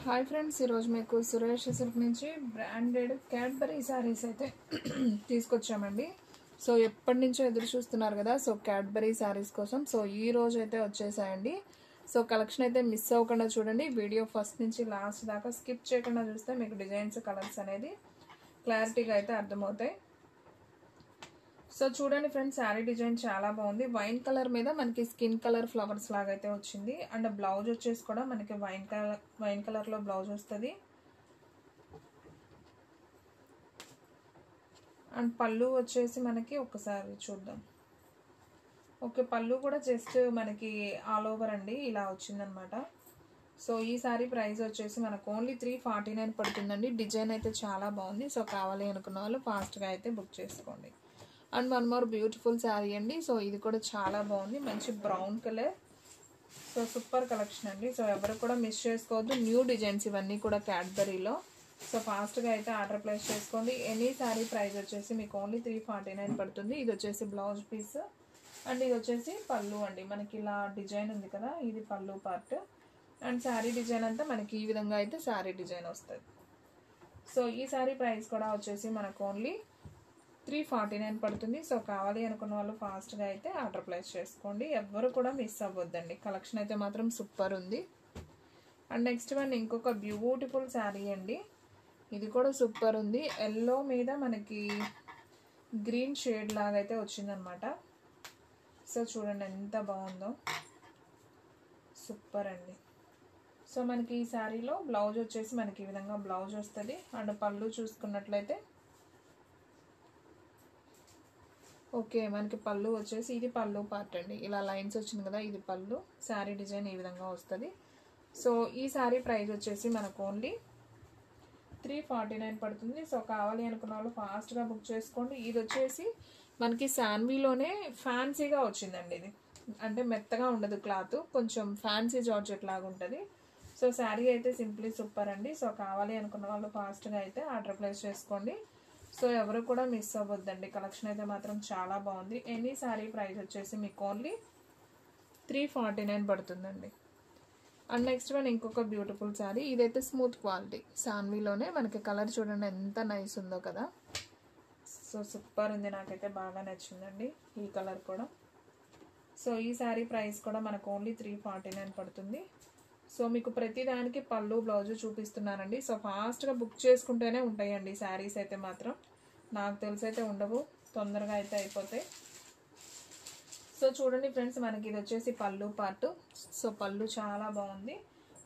Hi friends, ఈరోజు మీకు Suresh silk నుంచి బ్రాండెడ్ క్యాడ్బరీ శారీస్ అయితే తీసుకొచ్చామండి. సో ఎప్పటి నుంచో ఎదురు చూస్తున్నారు కదా, సో క్యాడ్బరీ శారీస్ కోసం. సో ఈ రోజు అయితే వచ్చేసాయండి. సో కలెక్షన్ అయితే మిస్ అవ్వకుండా చూడండి. వీడియో ఫస్ట్ నుంచి లాస్ట్ దాకా స్కిప్ చేయకుండా చూస్తే మీకు డిజైన్స్, కలర్స్ అనేది క్లారిటీగా అయితే అర్థమవుతాయి. సో చూడండి ఫ్రెండ్స్, శారీ డిజైన్ చాలా బాగుంది. వైన్ కలర్ మీద మనకి స్కిన్ కలర్ ఫ్లవర్స్ లాగా అయితే వచ్చింది. అండ్ బ్లౌజ్ వచ్చేసి కూడా మనకి వైన్ కలర్ లో బ్లౌజ్ వస్తుంది. అండ్ పళ్ళు వచ్చేసి మనకి ఒకసారి చూద్దాం. ఓకే, పళ్ళు కూడా జస్ట్ మనకి ఆల్ ఓవర్ అండి ఇలా వచ్చిందనమాట. సో ఈ శారీ ప్రైస్ వచ్చేసి మనకు ఓన్లీ 349 పడుతుందండి. డిజైన్ అయితే చాలా బాగుంది. సో కావాలి అనుకున్న వాళ్ళు ఫాస్ట్గా అయితే బుక్ చేసుకోండి. And one more beautiful sari అండి. సో ఇది కూడా చాలా బాగుంది, మంచి brown colour. So super collection అండి. సో ఎవరు కూడా మిస్ చేసుకోవద్దు. న్యూ డిజైన్స్ ఇవన్నీ కూడా క్యాడ్బరీలో. సో ఫాస్ట్గా అయితే ఆర్డర్ ప్లేస్ చేసుకోండి. ఎనీ శారీ ప్రైస్ వచ్చేసి మీకు ఓన్లీ 349 పడుతుంది. ఇది వచ్చేసి బ్లౌజ్ పీస్ అండ్ ఇది వచ్చేసి పళ్ళు అండి. మనకి ఇలా డిజైన్ ఉంది కదా, ఇది పళ్ళు పార్ట్. అండ్ శారీ డిజైన్ అంతా మనకి ఈ విధంగా అయితే శారీ డిజైన్ వస్తుంది. సో ఈ శారీ ప్రైస్ కూడా వచ్చేసి మనకు ఓన్లీ 349 పడుతుంది. సో కావాలి అనుకున్న వాళ్ళు ఫాస్ట్గా అయితే ఆర్డర్ ప్లేస్ చేసుకోండి. ఎవ్వరు కూడా మిస్ అవ్వద్దండి. కలెక్షన్ అయితే మాత్రం సూపర్ ఉంది. అండ్ నెక్స్ట్ వన్ ఇంకొక బ్యూటిఫుల్ శారీ అండి. ఇది కూడా సూపర్ ఉంది. ఎల్లో మీద మనకి గ్రీన్ షేడ్ లాగా అయితే వచ్చిందనమాట. సో చూడండి ఎంత బాగుందో, సూపర్ అండి. సో మనకి ఈ శారీలో బ్లౌజ్ వచ్చేసి మనకి ఈ విధంగా బ్లౌజ్ వస్తుంది. అండ్ పళ్ళు చూసుకున్నట్లయితే ఓకే, మనకి పళ్ళు వచ్చేసి ఇది పళ్ళు పార్ట్ అండి. ఇలా లైన్స్ వచ్చింది కదా, ఇది పళ్ళు. శారీ డిజైన్ ఈ విధంగా వస్తుంది. సో ఈ శారీ ప్రైస్ వచ్చేసి మనకు ఓన్లీ 349 పడుతుంది. సో కావాలి అనుకున్న వాళ్ళు ఫాస్ట్గా బుక్ చేసుకోండి. ఇది వచ్చేసి మనకి శాన్వీలోనే ఫ్యాన్సీగా వచ్చిందండి. ఇది అంటే మెత్తగా ఉండదు క్లాత్, కొంచెం ఫ్యాన్సీ జార్జెట్ లాగా ఉంటుంది. సో శారీ అయితే సింప్లీ సూపర్ అండి. సో కావాలి అనుకున్న వాళ్ళు ఫాస్ట్గా అయితే ఆర్డర్ ప్లేస్ చేసుకోండి. సో ఎవరు కూడా మిస్ అవ్వద్దండి. కలెక్షన్ అయితే మాత్రం చాలా బాగుంది. ఎనీ శారీ ప్రైస్ వచ్చేసి మీకు ఓన్లీ 349 పడుతుందండి. అండ్ నెక్స్ట్ వన్ ఇంకొక బ్యూటిఫుల్ శారీ. ఇదైతే స్మూత్ క్వాలిటీ శాన్వీలోనే. మనకి కలర్ చూడండి ఎంత నైస్ ఉందో కదా. సో సూపర్ ఉంది, నాకైతే బాగా నచ్చిందండి ఈ కలర్ కూడా. సో ఈ శారీ ప్రైస్ కూడా మనకు ఓన్లీ 349 పడుతుంది. సో మీకు ప్రతిదానికి పళ్ళు బ్లౌజు చూపిస్తున్నానండి. సో ఫాస్ట్గా బుక్ చేసుకుంటేనే ఉంటాయండి శారీస్ అయితే మాత్రం. నాకు తెలిసి అయితే ఉండవు, తొందరగా అయితే అయిపోతాయి. సో చూడండి ఫ్రెండ్స్, మనకి ఇది వచ్చేసి పళ్ళు పార్ట్. సో పళ్ళు చాలా బాగుంది.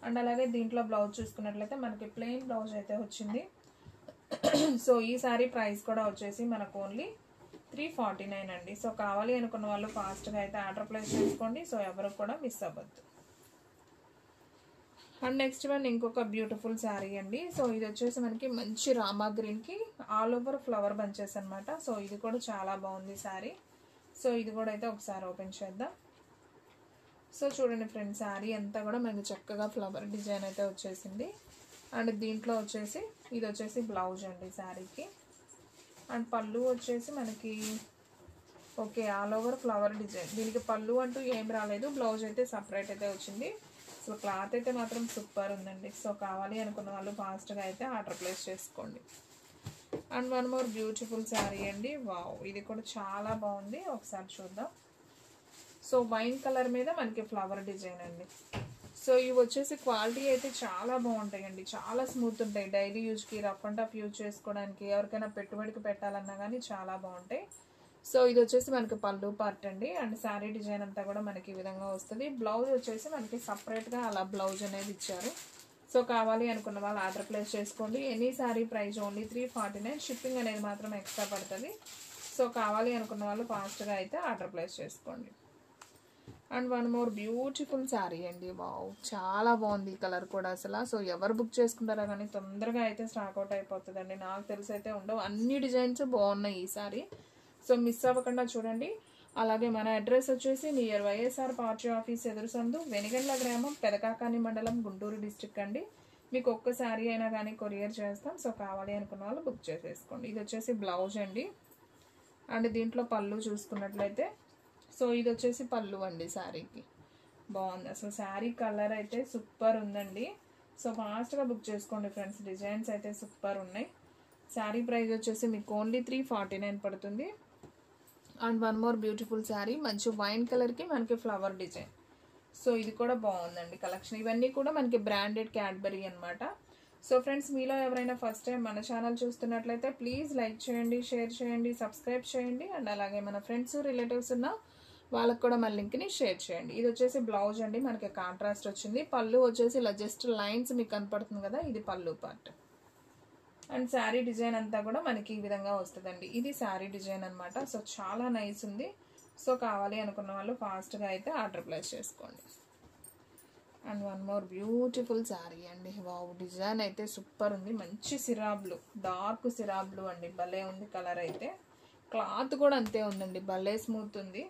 అండ్ అలాగే దీంట్లో బ్లౌజ్ చూసుకున్నట్లయితే మనకి ప్లెయిన్ బ్లౌజ్ అయితే వచ్చింది. సో ఈ శారీ ప్రైస్ కూడా వచ్చేసి మనకు ఓన్లీ 349 అండి. సో కావాలి అనుకున్న వాళ్ళు ఫాస్ట్గా అయితే ఆర్డర్ ప్లేస్ చేసుకోండి. సో ఎవరు కూడా మిస్ అవ్వద్దు. అండ్ నెక్స్ట్ వన్ ఇంకొక బ్యూటిఫుల్ శారీ అండి. సో ఇది వచ్చేసి మనకి మంచి రామా గ్రీన్కి ఆల్ ఓవర్ ఫ్లవర్ బంచెస్ అనమాట. సో ఇది కూడా చాలా బాగుంది శారీ. సో ఇది కూడా అయితే ఒకసారి ఓపెన్ చేద్దాం. సో చూడండి ఫ్రెండ్స్, శారీ అంతా కూడా మనకి చక్కగా ఫ్లవర్ డిజైన్ అయితే వచ్చేసింది. అండ్ దీంట్లో వచ్చేసి ఇది వచ్చేసి బ్లౌజ్ అండి శారీకి. అండ్ పళ్ళు వచ్చేసి మనకి okay all over flower design. దీనికి పళ్ళు అంటూ ఏం రాలేదు, బ్లౌజ్ అయితే సపరేట్ అయితే వచ్చింది. సో క్లాత్ అయితే మాత్రం సూపర్ ఉందండి. సో కావాలి అనుకున్న వాళ్ళు ఫాస్ట్గా అయితే ఆర్డర్ ప్లేస్ చేసుకోండి. And one more beautiful sari అండి. వావ్, ఇది కూడా చాలా బాగుంది. ఒకసారి చూద్దాం. సో వైన్ కలర్ మీద మనకి ఫ్లవర్ డిజైన్ అండి. సో ఇవి వచ్చేసి క్వాలిటీ అయితే చాలా బాగుంటాయండి, చాలా స్మూత్ ఉంటాయి. డైలీ యూజ్కి, రఫ్ అండ్ టఫ్ యూజ్ చేసుకోవడానికి, ఎవరికైనా పెట్టుబడికి పెట్టాలన్నా కానీ చాలా బాగుంటాయి. సో ఇది వచ్చేసి మనకి పళ్ళు పార్ట్ అండి. అండ్ శారీ డిజైన్ అంతా కూడా మనకి ఈ విధంగా వస్తుంది. బ్లౌజ్ వచ్చేసి మనకి సపరేట్గా అలా బ్లౌజ్ అనేది ఇచ్చారు. సో కావాలి అనుకున్న వాళ్ళు ఆర్డర్ ప్లేస్ చేసుకోండి. Any sari price only 349. Shipping అనేది మాత్రం ఎక్స్ట్రా పడుతుంది. సో కావాలి అనుకున్న వాళ్ళు ఫాస్ట్గా అయితే ఆర్డర్ ప్లేస్ చేసుకోండి. And one more beautiful sari అండి. వావ్, చాలా బాగుంది ఈ కలర్ కూడా అసలు. సో ఎవరు బుక్ చేసుకుంటారో కానీ తొందరగా అయితే స్టాక్ అవుట్ అయిపోతుందండి. నాకు తెలిసి అయితే ఉండవు, అన్ని డిజైన్స్ బాగున్నాయి ఈ సారీ. సో మిస్ అవ్వకుండా చూడండి. అలాగే మన అడ్రస్ వచ్చేసి నియర్ వైఎస్ఆర్ పార్టీ ఆఫీస్ ఎదురు సందు, వెనిగండ్ల గ్రామం, పెదకాకాని మండలం, గుంటూరు డిస్ట్రిక్ట్ అండి. మీకు ఒక్క శారీ అయినా కానీ కొరియర్ చేస్తాం. సో కావాలి అనుకున్న వాళ్ళు బుక్ చేసేసుకోండి. ఇది వచ్చేసి బ్లౌజ్ అండి. అండ్ దీంట్లో పళ్ళు చూసుకున్నట్లయితే సో ఇది వచ్చేసి పళ్ళు అండి శారీకి. బాగుంది అసలు. శారీ కలర్ అయితే సూపర్ ఉందండి. సో ఫాస్ట్గా బుక్ చేసుకోండి ఫ్రెండ్స్, డిజైన్స్ అయితే సూపర్ ఉన్నాయి. శారీ ప్రైస్ వచ్చేసి మీకు ఓన్లీ 349 పడుతుంది. And one more beautiful sari, మంచి వైన్ కలర్కి మనకి ఫ్లవర్ డిజైన్. సో ఇది కూడా బాగుందండి కలెక్షన్. ఇవన్నీ కూడా మనకి బ్రాండెడ్ క్యాడ్బరీ అనమాట. సో ఫ్రెండ్స్, మీలో ఎవరైనా ఫస్ట్ టైం మన ఛానల్ చూస్తున్నట్లయితే ప్లీజ్ లైక్ చేయండి, షేర్ చేయండి, సబ్స్క్రైబ్ చేయండి. అండ్ అలాగే మన ఫ్రెండ్స్ రిలేటివ్స్ ఉన్న వాళ్ళకి కూడా మన లింక్ని షేర్ చేయండి. ఇది వచ్చేసి బ్లౌజ్ అండి, మనకి కాంట్రాస్ట్ వచ్చింది. పళ్ళు వచ్చేసి ఇలా జస్ట్ లైన్స్ మీకు కనపడుతుంది కదా, ఇది పళ్ళు పార్ట్. అండ్ శారీ డిజైన్ అంతా కూడా మనకి ఈ విధంగా వస్తుందండి. ఇది శారీ డిజైన్ అనమాట. సో చాలా నైస్ ఉంది. సో కావాలి అనుకున్న వాళ్ళు ఫాస్ట్గా అయితే ఆర్డర్ ప్లేస్ చేసుకోండి. And one more beautiful sari అండి. వావ్, డిజైన్ అయితే సూపర్ ఉంది. మంచి సిరా బ్లూ, డార్క్ సిరా బ్లూ అండి, భలే ఉంది కలర్ అయితే. క్లాత్ కూడా అంతే ఉందండి, భలే స్మూత్ ఉంది.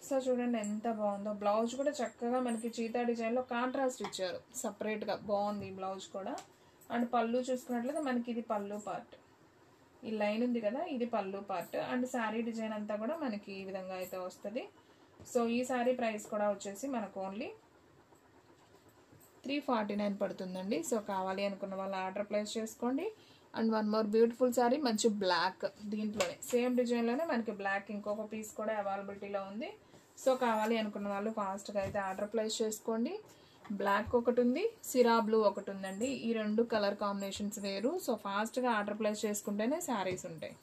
సో చూడండి ఎంత బాగుందో. బ్లౌజ్ కూడా చక్కగా మనకి చీతా డిజైన్లో కాంట్రాస్ట్ ఇచ్చారు సపరేట్గా, బాగుంది బ్లౌజ్ కూడా. అండ్ పళ్ళు చూసుకున్నట్లయితే మనకి ఇది పళ్ళు పార్ట్, ఈ లైన్ ఉంది కదా, ఇది పళ్ళు పార్ట్. అండ్ శారీ డిజైన్ అంతా కూడా మనకి ఈ విధంగా అయితే వస్తుంది. సో ఈ శారీ ప్రైస్ కూడా వచ్చేసి మనకు ఓన్లీ 349 పడుతుందండి. సో కావాలి అనుకున్న వాళ్ళు ఆర్డర్ ప్లేస్ చేసుకోండి. And one more beautiful sari, మంచి బ్లాక్, దీంట్లోనే సేమ్ డిజైన్లోనే మనకి బ్లాక్ ఇంకొక పీస్ కూడా అవైలబిలిటీలో ఉంది. సో కావాలి అనుకున్న వాళ్ళు ఫాస్ట్గా అయితే ఆర్డర్ ప్లేస్ చేసుకోండి. బ్లాక్ ఒకటి ఉంది, సిరా బ్లూ ఒకటి ఉందండి. ఈ రెండు కలర్ కాంబినేషన్స్ వేరు. సో ఫాస్ట్గా ఆర్డర్ ప్లేస్ చేసుకుంటేనే శారీస్ ఉంటాయి.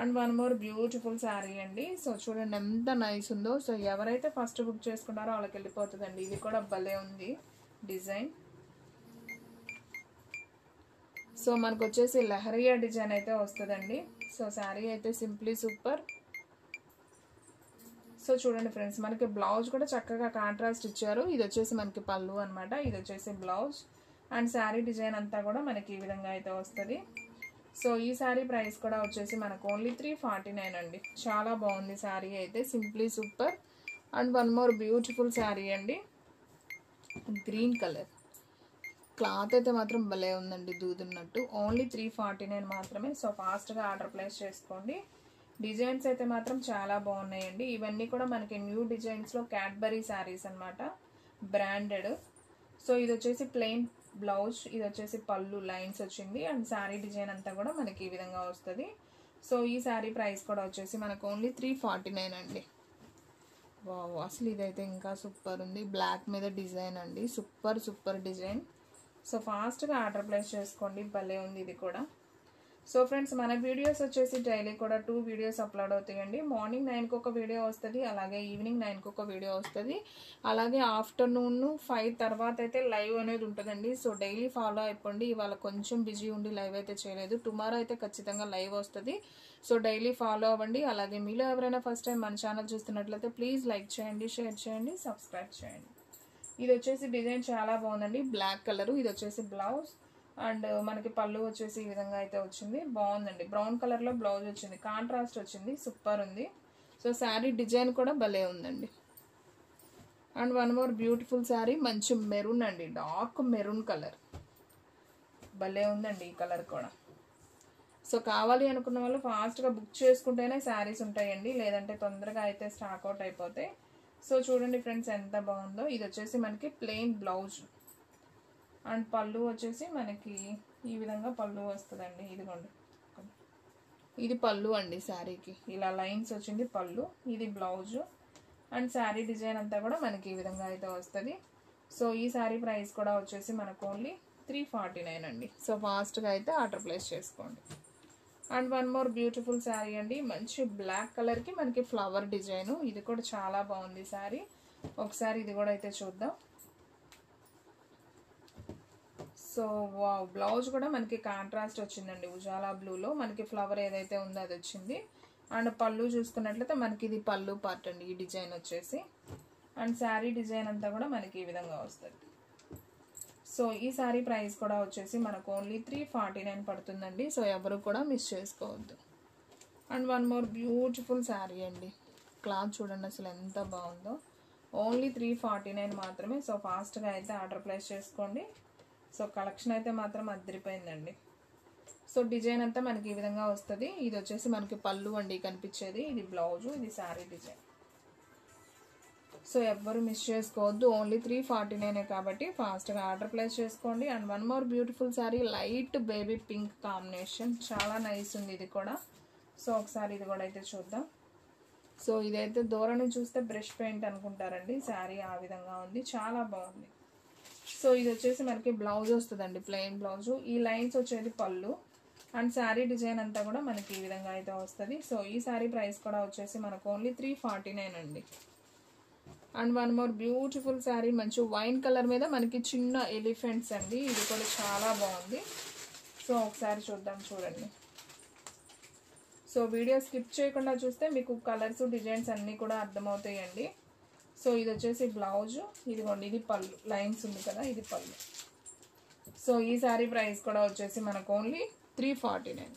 And one more beautiful sari అండి. సో చూడండి ఎంత నైస్ ఉందో. సో ఎవరైతే ఫస్ట్ బుక్ చేసుకుంటారో వాళ్ళకి వెళ్ళిపోతుందండి. ఇది కూడా భలే ఉంది డిజైన్. సో మనకు వచ్చేసి లహరియా డిజైన్ అయితే వస్తుందండి. సో శారీ అయితే సింప్లీ సూపర్. సో చూడండి ఫ్రెండ్స్, మనకి బ్లౌజ్ కూడా చక్కగా కాంట్రాస్ట్ ఇచ్చారు. ఇది వచ్చేసి మనకి పళ్ళు అనమాట, ఇది వచ్చేసి బ్లౌజ్. అండ్ శారీ డిజైన్ అంతా కూడా మనకి ఈ విధంగా అయితే వస్తుంది. సో ఈ శారీ ప్రైస్ కూడా వచ్చేసి మనకు ఓన్లీ 349 అండి. చాలా బాగుంది శారీ అయితే, simply super. And one more beautiful sari అండి, గ్రీన్ కలర్. క్లాత్ అయితే మాత్రం భలే ఉందండి, దూదున్నట్టు. ఓన్లీ 349 మాత్రమే. సో ఫాస్ట్గా ఆర్డర్ ప్లేస్ చేసుకోండి. డిజైన్స్ అయితే మాత్రం చాలా బాగున్నాయండి. ఇవన్నీ కూడా మనకి న్యూ డిజైన్స్లో క్యాడ్బరీ శారీస్ అనమాట, బ్రాండెడ్. సో ఇది వచ్చేసి ప్లెయిన్ బ్లౌజ్, ఇది వచ్చేసి పళ్ళు లైన్స్ వచ్చింది. అండ్ శారీ డిజైన్ అంతా కూడా మనకి ఈ విధంగా వస్తుంది. సో ఈ శారీ ప్రైస్ కూడా వచ్చేసి మనకు ఓన్లీ 349 అండి. వావ్, అసలు ఇదైతే ఇంకా సూపర్ ఉంది. బ్లాక్ మీద డిజైన్ అండి, సూపర్ డిజైన్. సో ఫాస్ట్గా ఆర్డర్ ప్లేస్ చేసుకోండి, భలే ఉంది ఇది కూడా. సో ఫ్రెండ్స్, మన వీడియోస్ వచ్చేసి డైలీ కూడా 2 వీడియోస్ అప్లోడ్ అవుతాయండి. మార్నింగ్ 9కి ఒక వీడియో వస్తుంది, అలాగే ఈవినింగ్ 9కి ఒక వీడియో వస్తుంది. అలాగే ఆఫ్టర్నూన్ 5 తర్వాత అయితే లైవ్ అనేది ఉంటుందండి. సో డైలీ ఫాలో అయిపోండి. ఇవాళ కొంచెం బిజీ ఉండి లైవ్ అయితే చేయలేదు. టుమారో అయితే ఖచ్చితంగా లైవ్ వస్తుంది. సో డైలీ ఫాలో అవ్వండి. అలాగే మీలో ఎవరైనా ఫస్ట్ టైం మన ఛానల్ చూస్తున్నట్లయితే ప్లీజ్ లైక్ చేయండి, షేర్ చేయండి, సబ్స్క్రైబ్ చేయండి. ఇది వచ్చేసి డిజైన్ చాలా బాగుందండి, బ్లాక్ కలర్. ఇది వచ్చేసి బ్లౌజ్. అండ్ మనకి పళ్ళు వచ్చేసి ఈ విధంగా అయితే వచ్చింది, బాగుందండి. బ్రౌన్ కలర్లో బ్లౌజ్ వచ్చింది, కాంట్రాస్ట్ వచ్చింది, సూపర్ ఉంది. సో శారీ డిజైన్ కూడా భలే ఉందండి. And one more beautiful sari, మంచి మెరూన్ అండి, డార్క్ మెరూన్ కలర్, భలే ఉందండి ఈ కలర్ కూడా. సో కావాలి అనుకున్న వాళ్ళు ఫాస్ట్గా బుక్ చేసుకుంటేనే శారీస్ ఉంటాయండి, లేదంటే తొందరగా అయితే స్టాక్ అవుట్ అయిపోతాయి. సో చూడండి ఫ్రెండ్స్ ఎంత బాగుందో. ఇది వచ్చేసి మనకి ప్లెయిన్ బ్లౌజ్. అండ్ పళ్ళు వచ్చేసి మనకి ఈ విధంగా పళ్ళు వస్తుందండి. ఇదిగోండి, ఇది పళ్ళు అండి శారీకి, ఇలా లైన్స్ వచ్చింది పళ్ళు. ఇది బ్లౌజు. అండ్ శారీ డిజైన్ అంతా కూడా మనకి ఈ విధంగా అయితే వస్తుంది. సో ఈ శారీ ప్రైస్ కూడా వచ్చేసి మనకు ఓన్లీ 349 అండి. సో ఫాస్ట్గా అయితే ఆర్డర్ ప్లేస్ చేసుకోండి. And one more beautiful sari అండి, మంచి బ్లాక్ కలర్కి మనకి ఫ్లవర్ డిజైన్. ఇది కూడా చాలా బాగుంది శారీ. ఒకసారి ఇది కూడా అయితే చూద్దాం. సో వావ్, బ్లౌజ్ కూడా మనకి కాంట్రాస్ట్ వచ్చిందండి, ఉజాలా బ్లూలో మనకి ఫ్లవర్ ఏదైతే ఉందో అది వచ్చింది. అండ్ పళ్ళు చూసుకున్నట్లయితే మనకి ఇది పళ్ళు పార్ట్ అండి, ఈ డిజైన్ వచ్చేసి. అండ్ శారీ డిజైన్ అంతా కూడా మనకి ఈ విధంగా వస్తుంది. సో ఈ శారీ ప్రైస్ కూడా వచ్చేసి మనకు ఓన్లీ 349 పడుతుందండి. సో ఎవరు కూడా మిస్ చేసుకోవద్దు. And one more beautiful sari అండి, క్లాత్ చూడండి అసలు ఎంత బాగుందో. ఓన్లీ 349 మాత్రమే. సో ఫాస్ట్గా అయితే ఆర్డర్ ప్లేస్ చేసుకోండి. సో కలెక్షన్ అయితే మాత్రం అదిరిపోయిందండి. సో డిజైన్ అంతా మనకి ఈ విధంగా వస్తుంది. ఇది వచ్చేసి మనకి పళ్ళు అండి కనిపించేది, ఇది బ్లౌజు, ఇది శారీ డిజైన్. సో ఎవ్వరు మిస్ చేసుకోవద్దు. ఓన్లీ 349 కాబట్టి ఫాస్ట్గా ఆర్డర్ ప్లేస్ చేసుకోండి. And one more beautiful sari, light baby pink combination, చాలా నైస్ ఉంది ఇది కూడా. సో ఒకసారి ఇది కూడా అయితే చూద్దాం. సో ఇదైతే దూరం నుంచి చూస్తే బ్రష్ పెయింట్ అనుకుంటారండి, శారీ ఆ విధంగా ఉంది, చాలా బాగుంది. సో ఇది వచ్చేసి మనకి బ్లౌజ్ వస్తుందండి, ప్లెయిన్ బ్లౌజు. ఈ లైన్స్ వచ్చేది పళ్ళు. అండ్ శారీ డిజైన్ అంతా కూడా మనకి ఈ విధంగా అయితే వస్తుంది. సో ఈ శారీ ప్రైస్ కూడా వచ్చేసి మనకు ఓన్లీ 349 అండి. And one more beautiful sari, మంచి వైన్ కలర్ మీద మనకి చిన్న ఎలిఫెంట్స్ అండి, ఇది కూడా చాలా బాగుంది. సో ఒకసారి చూద్దాం, చూడండి. సో వీడియో స్కిప్ చేయకుండా చూస్తే మీకు కలర్స్ డిజైన్స్ అన్నీ కూడా అర్థమవుతాయండి. సో ఇది వచ్చేసి బ్లౌజ్, ఇదిగోండి ఇది పళ్ళు, లైన్స్ ఉంది కదా ఇది పళ్ళు. సో ఈ శారీ ప్రైస్ కూడా వచ్చేసి మనకు only 349.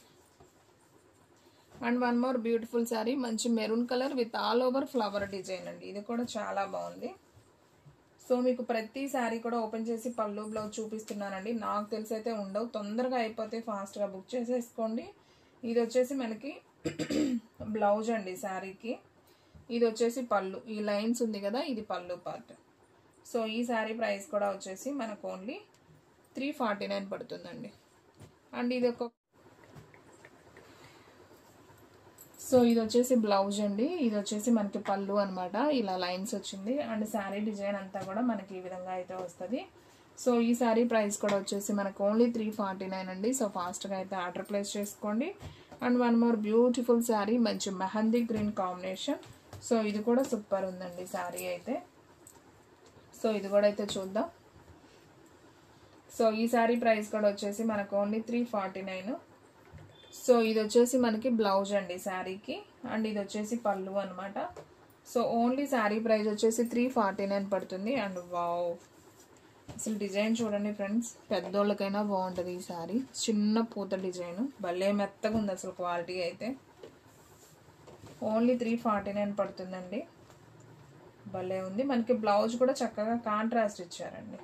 And one more beautiful sari, మంచి maroon colour with all over flower design అండి, ఇది కూడా చాలా బాగుంది. సో మీకు ప్రతి శారీ కూడా ఓపెన్ చేసి పళ్ళు బ్లౌజ్ చూపిస్తున్నానండి, నాకు తెలిసి అయితే ఉండవు, తొందరగా అయిపోతే ఫాస్ట్గా బుక్ చేసేసుకోండి. ఇది వచ్చేసి మనకి బ్లౌజ్ అండి శారీకి, ఇది వచ్చేసి పళ్ళు, ఈ లైన్స్ ఉంది కదా ఇది పళ్ళు పార్ట్. సో ఈ శారీ ప్రైస్ కూడా వచ్చేసి మనకు ఓన్లీ 349 పడుతుందండి. అండ్ ఇది ఒక, సో ఇది వచ్చేసి బ్లౌజ్ అండి, ఇది వచ్చేసి మనకి పళ్ళు అనమాట, ఇలా లైన్స్ వచ్చింది. అండ్ శారీ డిజైన్ అంతా కూడా మనకి ఈ విధంగా అయితే వస్తుంది. సో ఈ శారీ ప్రైస్ కూడా వచ్చేసి మనకు ఓన్లీ 349 అండి. సో ఫాస్ట్గా అయితే ఆర్డర్ ప్లేస్ చేసుకోండి. And one more beautiful sari, మంచి మెహందీ గ్రీన్ కాంబినేషన్. సో ఇది కూడా సూపర్ ఉందండి శారీ అయితే. సో ఇది కూడా అయితే చూద్దాం. సో ఈ శారీ ప్రైస్ కూడా వచ్చేసి మనకు ఓన్లీ 349. సో ఇది వచ్చేసి మనకి బ్లౌజ్ అండి శారీకి, అండ్ ఇది వచ్చేసి పళ్ళు అనమాట. సో ఓన్లీ శారీ ప్రైస్ వచ్చేసి 349 పడుతుంది. అండ్ వావ్, అసలు డిజైన్ చూడండి ఫ్రెండ్స్, పెద్దోళ్ళకైనా బాగుంటుంది ఈ శారీ, చిన్న పూత డిజైన్, భలే మెత్తగా ఉంది అసలు క్వాలిటీ అయితే. ఓన్లీ 349 పడుతుందండి, భలే ఉంది. మనకి బ్లౌజ్ కూడా చక్కగా కాంట్రాస్ట్ ఇచ్చారండి.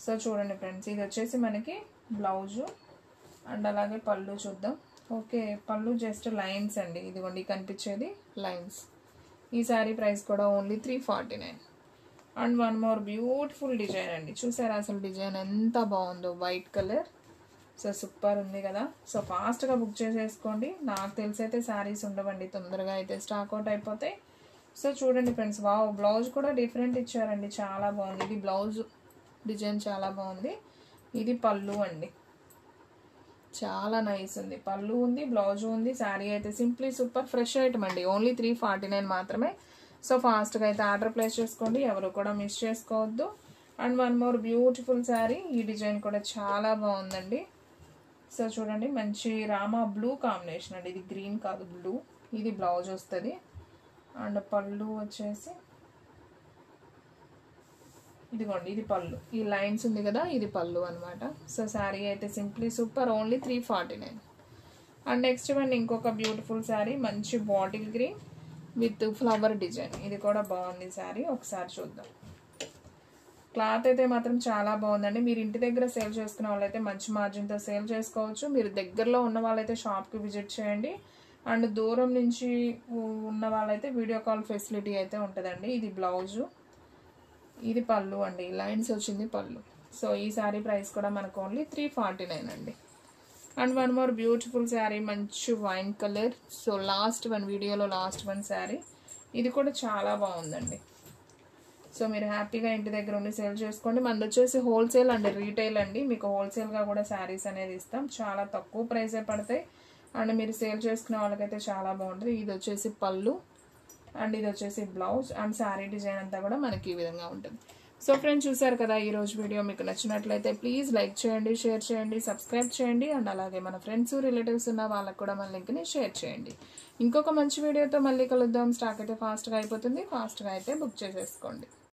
సో చూడండి ఫ్రెండ్స్, ఇది వచ్చేసి మనకి బ్లౌజు అండ్ అలాగే పళ్ళు చూద్దాం. ఓకే, పళ్ళు జస్ట్ లైన్స్ అండి, ఇదిగోండి కనిపించేది లైన్స్. ఈ శారీ ప్రైస్ కూడా only 349. And one more beautiful design అండి, చూసారా అసలు డిజైన్ ఎంత బాగుందో, వైట్ కలర్. సో సూపర్ ఉంది కదా. సో ఫాస్ట్గా బుక్ చేసేసుకోండి, నాకు తెలిసి అయితే శారీస్ ఉండవండి, తొందరగా అయితే స్టాక్ అవుట్ అయిపోతాయి. సో చూడండి ఫ్రెండ్స్, వావ్, బ్లౌజ్ కూడా డిఫరెంట్ ఇచ్చారండి, చాలా బాగుంది. ఇది బ్లౌజ్ డిజైన్ చాలా బాగుంది. ఇది పళ్ళు అండి, చాలా నైస్ ఉంది, పళ్ళు ఉంది, బ్లౌజ్ ఉంది. శారీ అయితే సింప్లీ సూపర్, ఫ్రెష్ ఐటమ్ అండి, ఓన్లీ 349 మాత్రమే. సో ఫాస్ట్గా అయితే ఆర్డర్ ప్లేస్ చేసుకోండి, ఎవరు కూడా మిస్ చేసుకోవద్దు. And one more beautiful sari, ఈ డిజైన్ కూడా చాలా బాగుందండి. సో చూడండి, మంచి రామా బ్లూ కాంబినేషన్ అండి, ఇది గ్రీన్ కాదు బ్లూ. ఇది బ్లౌజ్ వస్తుంది. అండ్ పళ్ళు వచ్చేసి ఇదిగోండి ఇది పళ్ళు, ఈ లైన్స్ ఉంది కదా ఇది పళ్ళు అనమాట. సో శారీ అయితే simply super, only 349. And next one ఇంకొక బ్యూటిఫుల్ శారీ, మంచి bottle green with flower design, ఇది కూడా బాగుంది శారీ. ఒకసారి చూద్దాం. క్లాత్ అయితే మాత్రం చాలా బాగుందండి. మీరు ఇంటి దగ్గర సేల్ చేసుకునే వాళ్ళైతే మంచి మార్జిన్తో సేల్ చేసుకోవచ్చు. మీరు దగ్గరలో ఉన్న వాళ్ళైతే షాప్కి విజిట్ చేయండి. అండ్ దూరం నుంచి ఉన్న వాళ్ళైతే వీడియో కాల్ ఫెసిలిటీ అయితే ఉంటుందండి. ఇది బ్లౌజు, ఇది పళ్ళు అండి, లైన్స్ వచ్చింది పళ్ళు. సో ఈ శారీ ప్రైస్ కూడా మనకు ఓన్లీ 349 అండి. And one more beautiful sari, మంచి wine colour. So last one వీడియోలో లాస్ట్ వన్ శారీ, ఇది కూడా చాలా బాగుందండి. సో మీరు హ్యాపీగా ఇంటి దగ్గర ఉండి సేల్ చేసుకోండి. మనది వచ్చేసి హోల్సేల్ అండ్ రీటైల్ అండి, మీకు హోల్సేల్గా కూడా శారీస్ అనేది ఇస్తాం, చాలా తక్కువ ప్రైసే పడతాయి. అండ్ మీరు సేల్ చేసుకునే వాళ్ళకైతే చాలా బాగుంటుంది. ఇది వచ్చేసి పళ్ళు అండ్ ఇది వచ్చేసి బ్లౌజ్. అండ్ శారీ డిజైన్ అంతా కూడా మనకి ఈ విధంగా ఉంటుంది. సో ఫ్రెండ్స్, చూసారు కదా, ఈరోజు వీడియో మీకు నచ్చినట్లయితే ప్లీజ్ లైక్ చేయండి, షేర్ చేయండి, సబ్స్క్రైబ్ చేయండి. అండ్ అలాగే మన ఫ్రెండ్స్ రిలేటివ్స్ ఉన్న వాళ్ళకు కూడా మన లింక్ని షేర్ చేయండి. ఇంకొక మంచి వీడియోతో మళ్ళీ కలుద్దాం. స్టాక్ అయితే ఫాస్ట్గా అయిపోతుంది, ఫాస్ట్గా అయితే బుక్ చేసేసుకోండి.